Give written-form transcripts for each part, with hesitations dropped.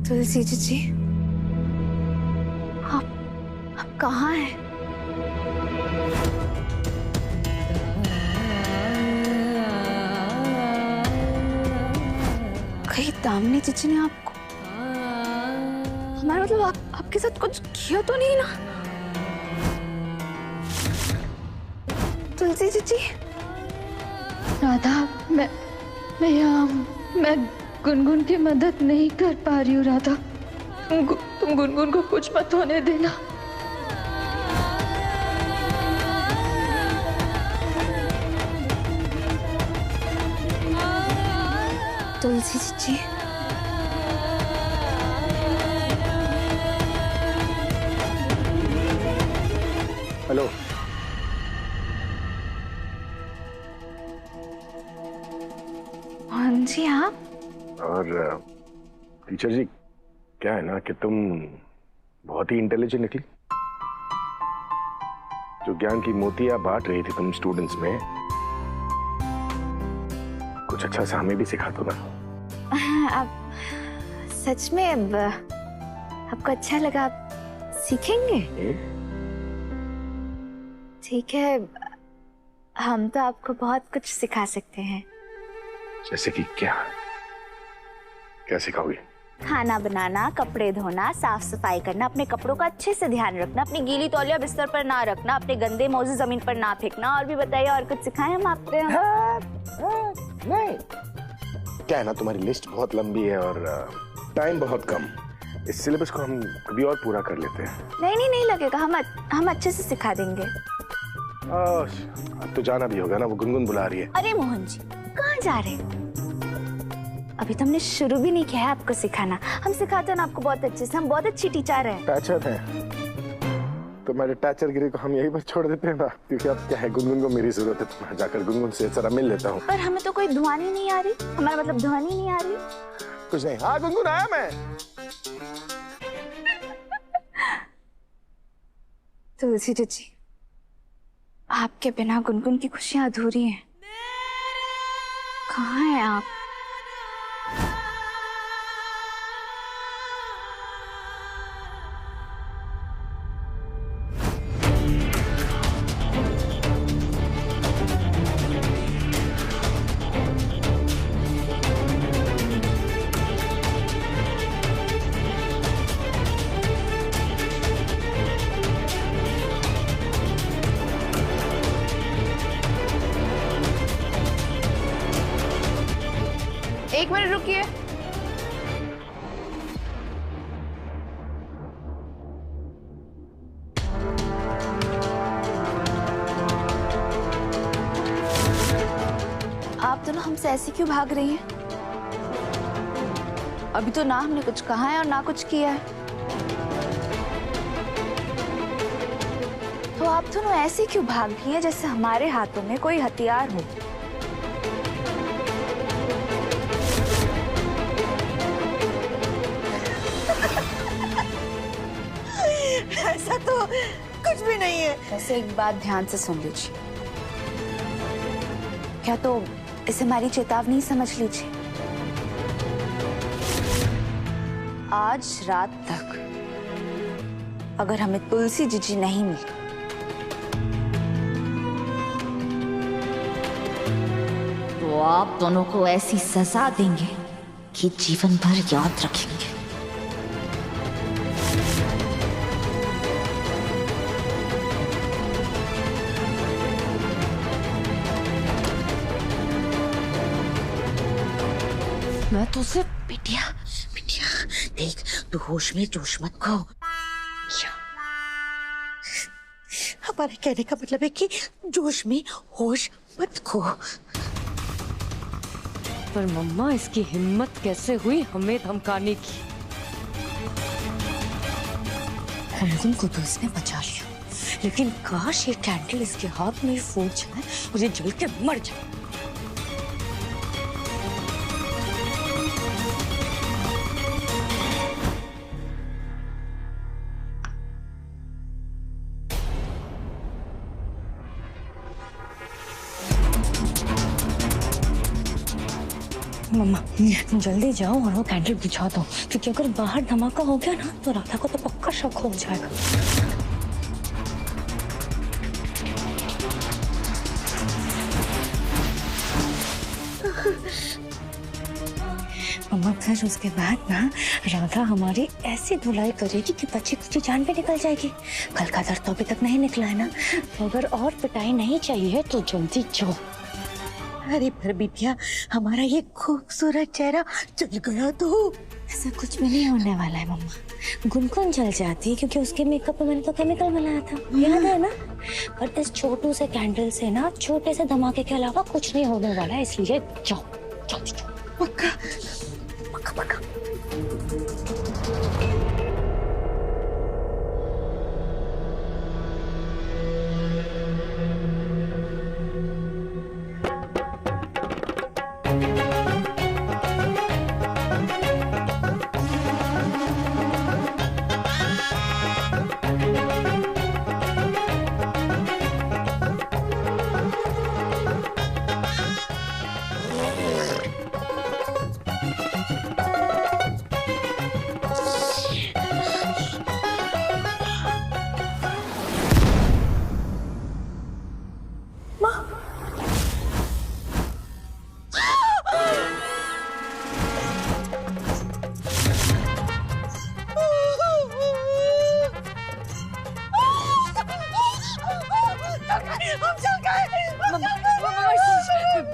तुलसी जी, आप कहाँ हैं? कहीं दामिनी जीजी ने आपको, हमारा मतलब आपके साथ कुछ किया तो नहीं ना? तुलसी जीजी। राधा, मैं गुनगुन की मदद नहीं कर पा रही हूँ राधा। तुम गुनगुन को कुछ मत होने देना। तुलसी जीजी, हेलो। मोहन जी आप? और टीचर जी, क्या है ना कि तुम बहुत ही इंटेलिजेंट निकली। जो ज्ञान की मोतियां बांट रही थी तुम स्टूडेंट्स में, कुछ अच्छा सा हमें भी सिखा दो ना। आप सच में अब आपको अच्छा लगा? आप सीखेंगे? ठीक है, हम तो आपको बहुत कुछ सिखा सकते हैं। जैसे कि क्या क्या सिखाओगे? खाना बनाना, कपड़े धोना, साफ सफाई करना, अपने कपड़ों का अच्छे से ध्यान रखना, अपनी गीली तौलिया बिस्तर पर ना रखना, अपने गंदे मोजे जमीन पर ना फेंकना। और भी बताइए, और कुछ सिखाएं हम आपको? नहीं, क्या है ना, तुम्हारी लिस्ट बहुत लंबी है और टाइम बहुत कम। इस सिलेबस को हम कभी और पूरा कर लेते हैं। नहीं लगेगा, हम अच्छे से सिखा देंगे। अब तो जाना भी होगा ना, वो गुनगुन बुला रही है। अरे मोहन जी, कहाँ जा रहे हैं? अभी तो हमने शुरू भी नहीं किया है आपको सिखाना। हम सिखाते हैं ना आपको बहुत अच्छे से, हम बहुत अच्छी टीचर हैं। टैचर है तो मेरे टैचर गिरी को हम यही पर छोड़ देते हैं ना, क्योंकि अब क्या है, गुनगुन को मेरी जरूरत है, तो मैं जाकर गुनगुन से जरा मिल लेता हूँ। पर हमें तो कोई ध्वनि नहीं आ रही, हमारा मतलब ध्वनि नहीं आ रही। कुछ नहीं। हाँ गुनगुन, आया मैं। तुलसी जी, आपके बिना गुनगुन की खुशियां अधूरी हैं। कहाँ हैं आप? एक मिनट रुकिए। आप दोनों हमसे ऐसे क्यों भाग रही हैं? अभी तो ना हमने कुछ कहा है और ना कुछ किया है। तो आप दोनों ऐसे क्यों भाग रही हैं जैसे हमारे हाथों में कोई हथियार हो? ऐसा तो कुछ भी नहीं है। वैसे एक बात ध्यान से सुन लीजिए, क्या तो इसे हमारी चेतावनी समझ लीजिए। आज रात तक अगर हमें तुलसी जीजी नहीं मिली तो आप दोनों को ऐसी सजा देंगे कि जीवन भर याद रखेंगे। मैं तो सिर्फ बिटिया बिटिया देख, तू होश में जोश मत खो। हमारे कहने का मतलब है कि जोश में होश मत खो। पर मम्मा, इसकी हिम्मत कैसे हुई हमें धमकाने की? गुनगुन को तो इसने बचा लिया, लेकिन काश ये कैंडल इसके हाथ में फूट जाए और ये जल के मर जाए। मम्मा जल्दी जाओ और वो कैंडल बुझा दो, क्योंकि अगर बाहर धमाका हो गया ना तो राधा को तो पक्का शक हो जाएगा। मम्मा फिर उसके बाद ना राधा हमारी ऐसी धुलाई करेगी कि बच्ची कुछ जान पे निकल जाएगी। कल का दर्द तो अभी तक नहीं निकला है ना, अगर और पिटाई नहीं चाहिए तो जल्दी जाओ। अरे पर बिटिया, हमारा ये खूबसूरत चेहरा जल गया तो? ऐसा कुछ भी नहीं होने वाला है मम्मा। गुनगुन जल जाती है क्योंकि उसके मेकअप में मैंने तो केमिकल मिलाया था, याद है ना। पर इस छोटू से कैंडल से ना छोटे से धमाके के अलावा कुछ नहीं होने वाला है, इसलिए जाओ जल्दी जाओ। पक्का? पक्का पक्का।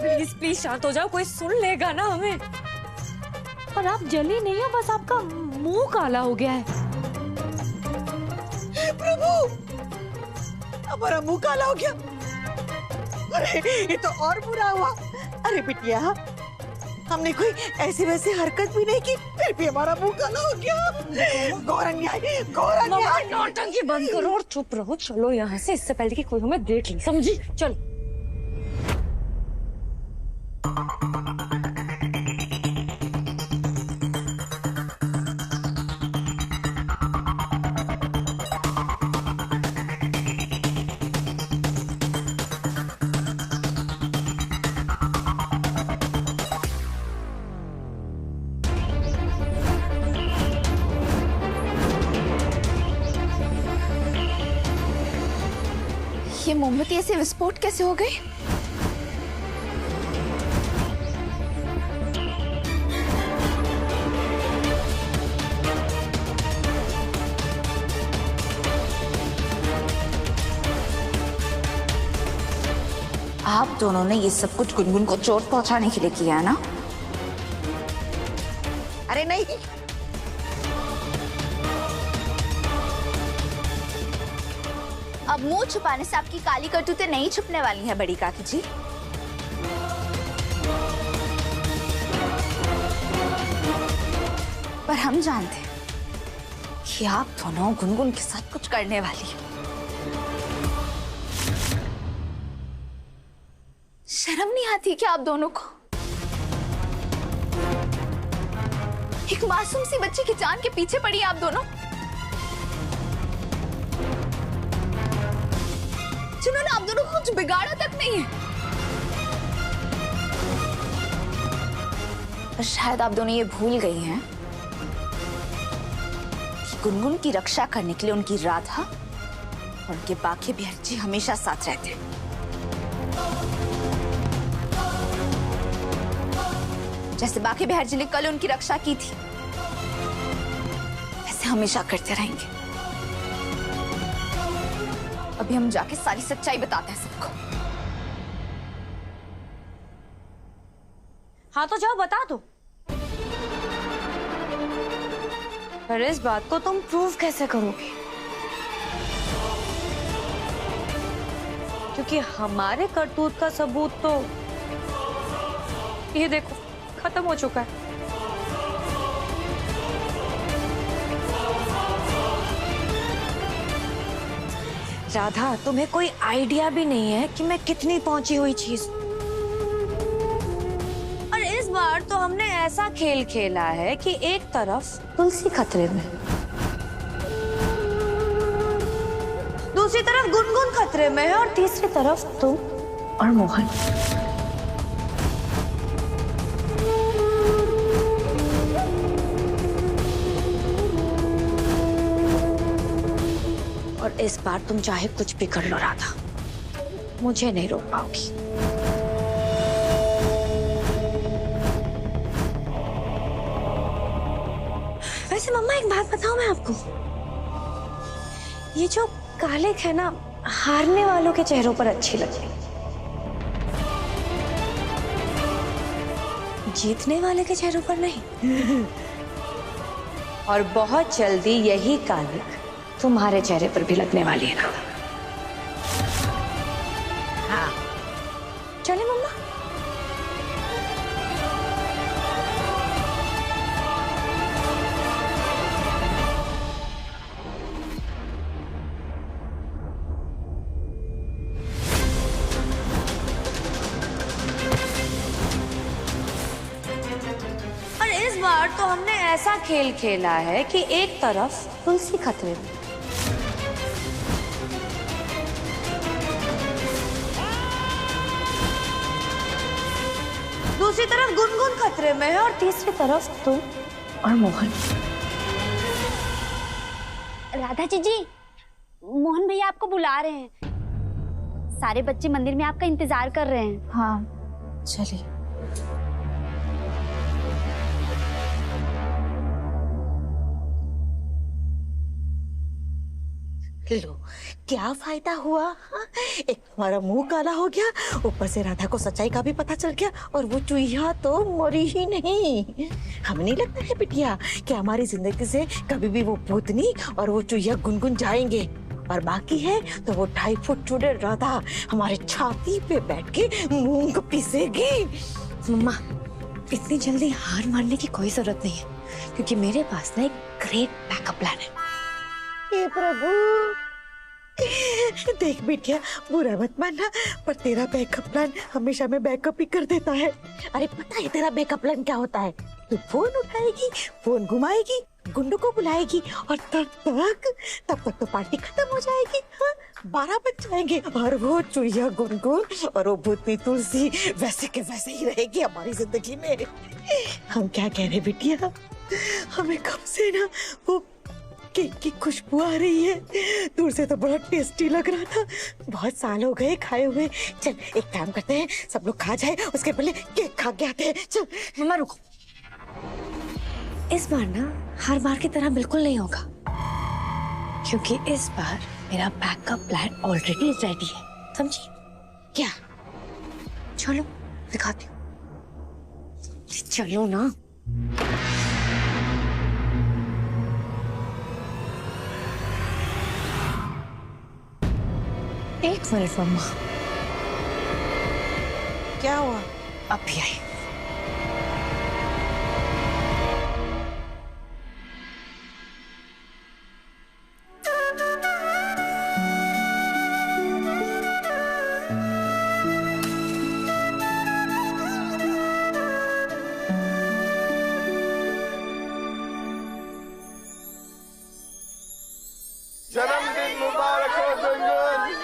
प्लीज प्लीज शांत हो जाओ, कोई सुन लेगा ना हमें। पर आप जली नहीं हो, बस आपका मुंह काला हो गया है। प्रभु, हमारा मुंह काला हो गया। अरे ये तो और बुरा हुआ। अरे बिटिया, हमने कोई ऐसी वैसी हरकत भी नहीं की, फिर भी हमारा मुंह काला हो गया। घोर अन्याय, घोर अन्याय। नौटंकी बंद करो और चुप रहो। चलो यहाँ से, इससे पहले कि कोई हमें देख ले, समझी? चलो। ये मोमबत्ती ऐसे विस्फोट कैसे हो गई? आप दोनों ने ये सब कुछ गुनगुन को चोट पहुंचाने के लिए किया है ना? अरे नहीं, अब मुंह छुपाने से आपकी काली करतूतें नहीं छुपने वाली हैं बड़ी काकी जी। पर हम जानते हैं कि आप दोनों गुनगुन के साथ कुछ करने वाली हैं। शर्म नहीं आती क्या आप दोनों को? एक मासूम सी बच्ची की जान के पीछे पड़ी आप दोनों, जिन्होंने आप दोनों को कुछ बिगाड़ा तक नहीं है। पर शायद आप दोनों ये भूल गई हैं कि गुनगुन की रक्षा करने के लिए उनकी राधा और उनके बाकी बिहार जी हमेशा साथ रहते हैं। जैसे बाकी बिहार जी ने कल उनकी रक्षा की थी, वैसे हमेशा करते रहेंगे। अभी हम जाके सारी सच्चाई बताते हैं सबको। हाँ तो जाओ बता दो। पर इस बात को तुम प्रूव कैसे करोगे? क्योंकि हमारे करतूत का सबूत तो ये देखो खत्म हो चुका है। राधा, तुम्हें कोई आइडिया भी नहीं है कि मैं कितनी पहुंची हुई चीज। और इस बार तो हमने ऐसा खेल खेला है कि एक तरफ तुलसी खतरे में, दूसरी तरफ गुनगुन खतरे में है और तीसरी तरफ तुम और मोहन। इस बार तुम चाहे कुछ भी कर लो राधा, मुझे नहीं रोक पाओगी। वैसे मम्मा एक बात बताऊं मैं आपको, ये जो कालिक है ना, हारने वालों के चेहरों पर अच्छी लगती, जीतने वाले के चेहरों पर नहीं। और बहुत जल्दी यही कालिक तुम्हारे चेहरे पर भी लगने वाली है राधा। हाँ, चले मम्मा। इस बार तो हमने ऐसा खेल खेला है कि एक तरफ तुलसी खतरे में, दूसरी तरफ गुनगुन खतरे में है और तीसरी तरफ तुम और मोहन। राधा जीजी, मोहन भैया आपको बुला रहे हैं। सारे बच्चे मंदिर में आपका इंतजार कर रहे हैं। हाँ चलिए। लो, क्या फायदा हुआ? हाँ? एक हमारा मुंह काला हो गया, ऊपर से राधा को सच्चाई का भी पता चल गया, और वो चूहिया तो मरी ही नहीं। हमें नहीं लगता है बिटिया कि हमारी जिंदगी से कभी भी वो भूतनी और वो चूहिया गुनगुन जाएंगे, और बाकी है तो वो 2.5 फुट चौड़े राधा हमारे छाती पे बैठ के मूंग पीसेगी। मम्मा, इतनी जल्दी हार मानने की कोई जरूरत नहीं है, क्योंकि मेरे पास ना एक ग्रेट बैकअप प्लान है। हे प्रभु, देख बिटिया, बुरा मत मानना, पर तेरा बैकअप प्लान हमेशा में बैकअप ही कर देता है। अरे पता है तेरा बैकअप प्लान क्या होता है? तू फोन उठाएगी, फोन घुमाएगी, गुंडों को बुलाएगी, और तब तक तो पार्टी खत्म हो जाएगी। हाँ, 12 बज जाएंगे, और वो चुईया गुनगुन और वो भूतनी तुलसी वैसे के वैसे ही रहेगी हमारी जिंदगी में। हम क्या कह रहे बिटिया, हमें कब से ना वो केक की खुशबू आ रही है। दूर से तो बड़ा टेस्टी लग रहा था, बहुत साल हो गए खाए हुए। चल एक काम करते हैं, सब लोग खा जाए उसके पहले केक खा के आते हैं। चल। मम्मा रुको, इस बार ना हर बार की तरह बिल्कुल नहीं होगा, क्योंकि इस बार मेरा बैकअप प्लान ऑलरेडी रेडी है, समझी? क्या? चलो दिखाती हूँ, चलो ना। एक मिनट मम्मा। क्या हुआ? अब भी आई। जन्मदिन मुबारक हो गुनगुन।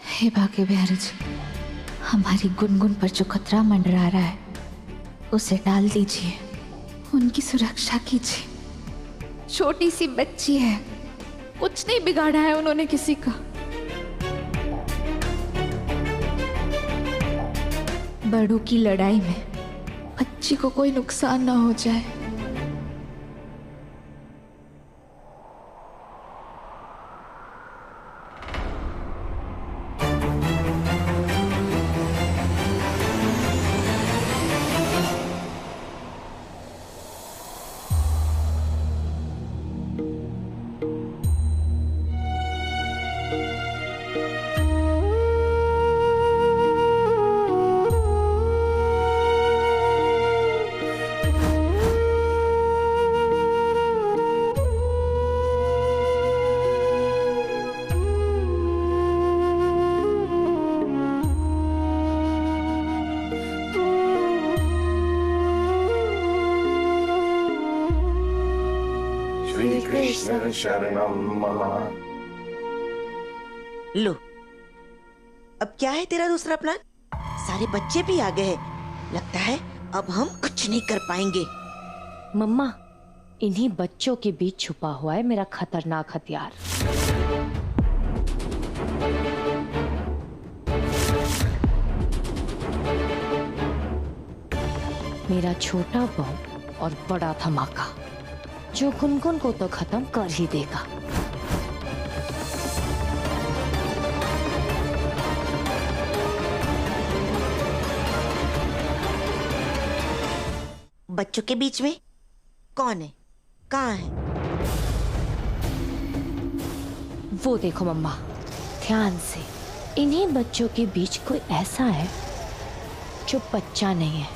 हे भाग्य बिहारी जी, हमारी गुनगुन पर जो खतरा मंडरा रहा है उसे डाल दीजिए, उनकी सुरक्षा कीजिए। छोटी सी बच्ची है, कुछ नहीं बिगाड़ा है उन्होंने किसी का। बड़ों की लड़ाई में बच्ची को कोई नुकसान ना हो जाए। कृष्ण शरणम मम। लो, अब क्या है तेरा दूसरा प्लान? सारे बच्चे भी आ गए हैं, लगता है अब हम कुछ नहीं कर पाएंगे। मम्मा, इन्हीं बच्चों के बीच छुपा हुआ है मेरा खतरनाक हथियार। मेरा छोटा बम और बड़ा धमाका, जो गुनगुन को तो खत्म कर ही देगा। बच्चों के बीच में कौन है, कहाँ है? वो देखो मम्मा, ध्यान से। इन्हीं बच्चों के बीच कोई ऐसा है जो बच्चा नहीं है।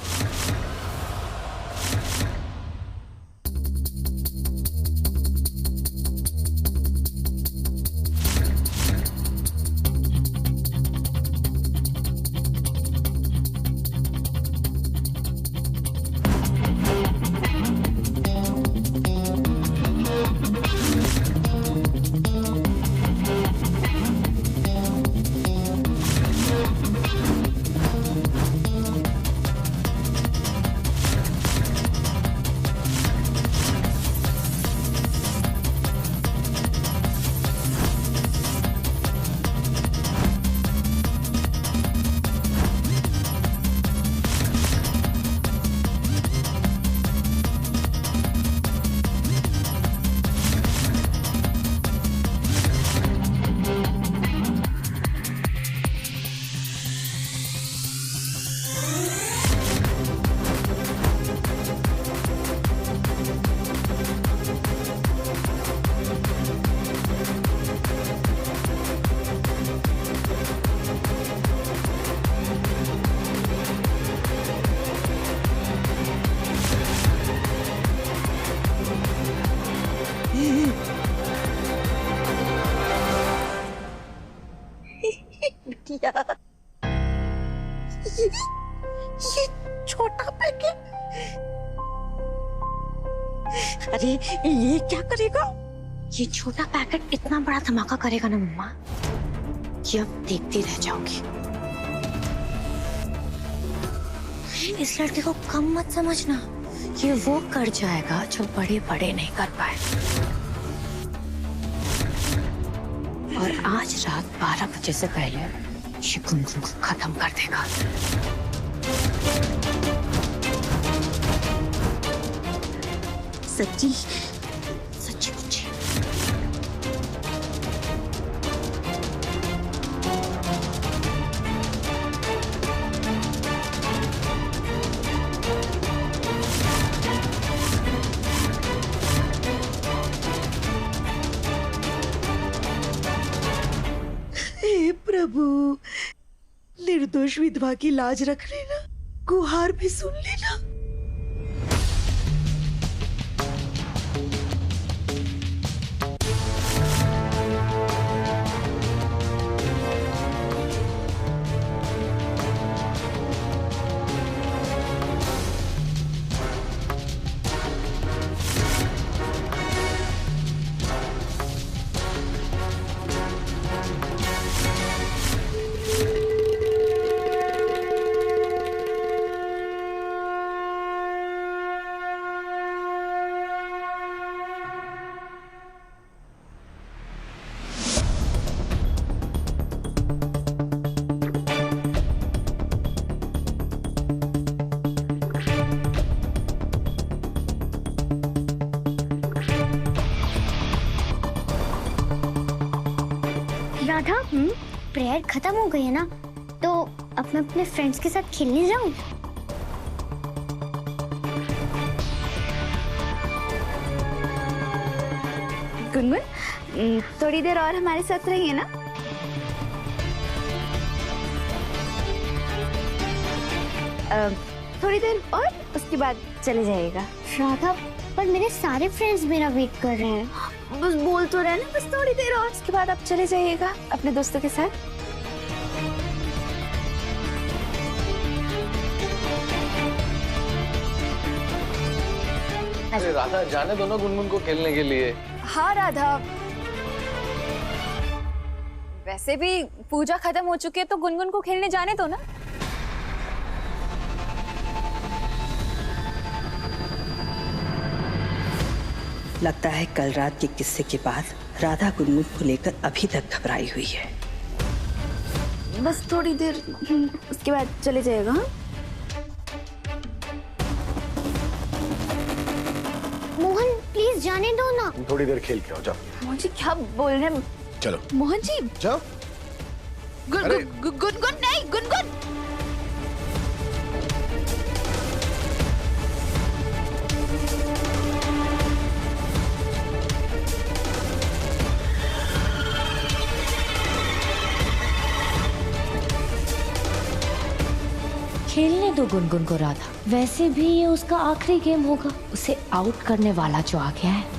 बिटिया, ये छोटा पैकेट, अरे ये क्या करेगा? ये छोटा पैकेट इतना बड़ा धमाका करेगा ना मम्मा, कि अब देखती रह जाओगी। इस लड़के को कम मत समझना, ये वो कर जाएगा जो बड़े बड़े नहीं कर पाए। और आज रात 12 बजे से पहले ये गुनगुन को खत्म कर देगा। सच्ची सच्ची मुच्ची। हे प्रभु, निर्दोष विधवा की लाज रख लेना, गुहार भी सुन लेना। राधा, प्रेयर खत्म हो गई है ना, तो अब मैं अपने फ्रेंड्स के साथ खेलने जाऊं? गुनगुन, थोड़ी देर और हमारे साथ रहिए ना। थोड़ी देर और उसके बाद चले जाइएगा। राधा, पर मेरे सारे फ्रेंड्स मेरा वेट कर रहे हैं। बस बोल तो रहे ना, बस थोड़ी देर और, उसके बाद आप चले जाइएगा अपने दोस्तों के साथ। अरे राधा, जाने दो ना गुनगुन को खेलने के लिए। हाँ राधा, वैसे भी पूजा खत्म हो चुकी है तो गुनगुन को खेलने जाने दो ना। लगता है कल रात के किस्से के बाद राधा गुनगुन को लेकर अभी तक घबराई हुई है। बस थोड़ी देर, उसके बाद चले जाएगा। हाँ? मोहन प्लीज जाने दो ना। थोड़ी देर खेल के आओ, जाओ। मोहन जी क्या बोल रहे हैं? चलो मोहन जी, जाओ। अरे। गुनगुन नहीं, गुनगुन। खेलने दो गुनगुन को राधा, वैसे भी ये उसका आखिरी गेम होगा। उसे आउट करने वाला जो आ गया है